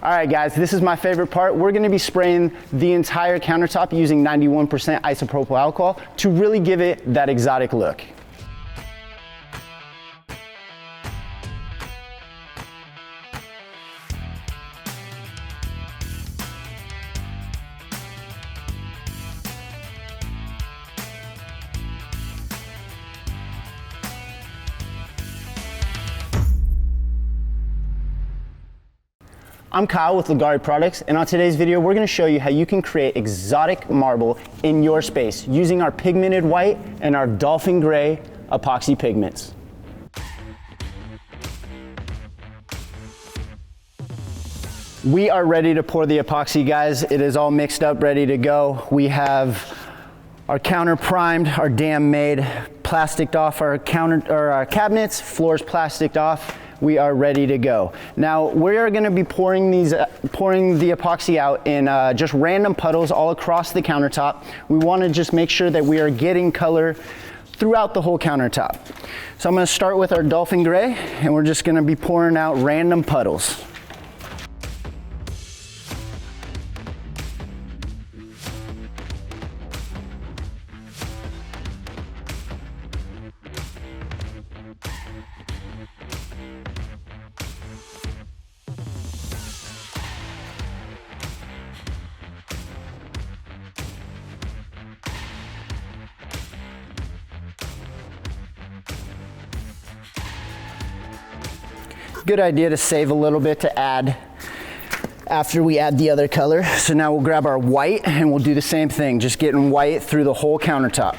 All right guys, this is my favorite part. We're gonna be spraying the entire countertop using 91% isopropyl alcohol to really give it that exotic look. I'm Kyle with Leggari Products, and on today's video we're going to show you how you can create exotic marble in your space using our pigmented white and our dolphin gray epoxy pigments. We are ready to pour the epoxy, guys. It is all mixed up, ready to go. We have our counter primed, our dam made, plasticed off our cabinets, floors plasticed off. We are ready to go. Now we are going to be pouring the epoxy out in just random puddles all across the countertop. We want to just make sure that we are getting color throughout the whole countertop. So I'm going to start with our dolphin gray, and we're just going to be pouring out random puddles. Good idea to save a little bit to add after we add the other color. So now we'll grab our white and we'll do the same thing, just getting white through the whole countertop.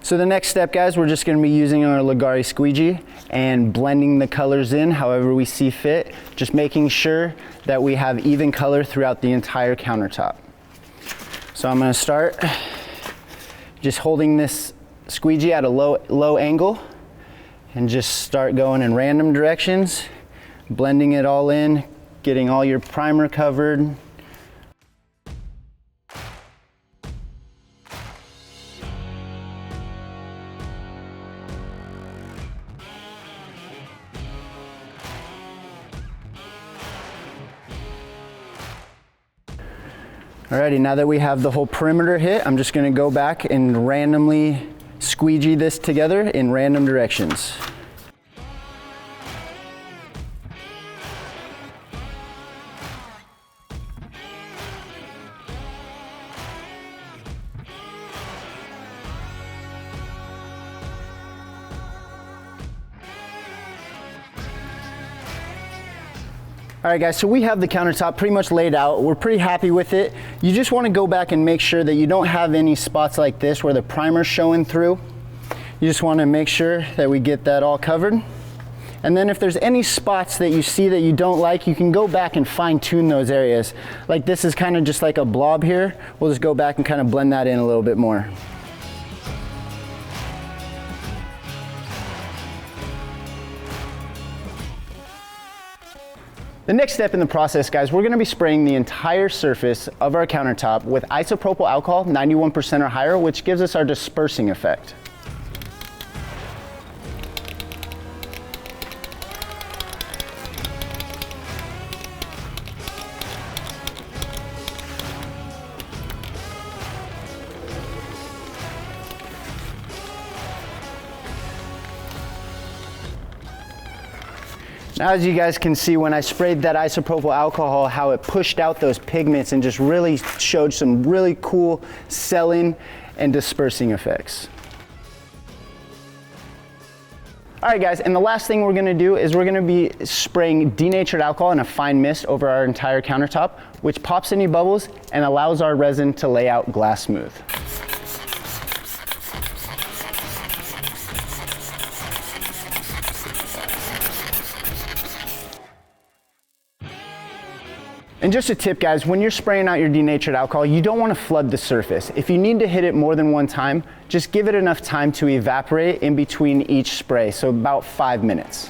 So the next step, guys, we're just going to be using our Leggari Squeegee and blending the colors in however we see fit, just making sure that we have even color throughout the entire countertop. So I'm going to start just holding this squeegee at a low angle and just start going in random directions, blending it all in, getting all your primer covered. Alrighty, now that we have the whole perimeter hit, I'm just going to go back and randomly squeegee this together in random directions. All right guys, so we have the countertop pretty much laid out. We're pretty happy with it. You just want to go back and make sure that you don't have any spots like this where the primer's showing through. You just want to make sure that we get that all covered. And then if there's any spots that you see that you don't like, you can go back and fine tune those areas. Like this is kind of just like a blob here. We'll just go back and kind of blend that in a little bit more. The next step in the process, guys, we're going to be spraying the entire surface of our countertop with isopropyl alcohol, 91% or higher, which gives us our dispersing effect. Now, as you guys can see, when I sprayed that isopropyl alcohol, how it pushed out those pigments and just really showed some really cool selling and dispersing effects. All right guys, and the last thing we're gonna do is we're gonna be spraying denatured alcohol in a fine mist over our entire countertop, which pops any bubbles and allows our resin to lay out glass smooth. And just a tip, guys, when you're spraying out your denatured alcohol, you don't want to flood the surface. If you need to hit it more than one time, just give it enough time to evaporate in between each spray, so about 5 minutes.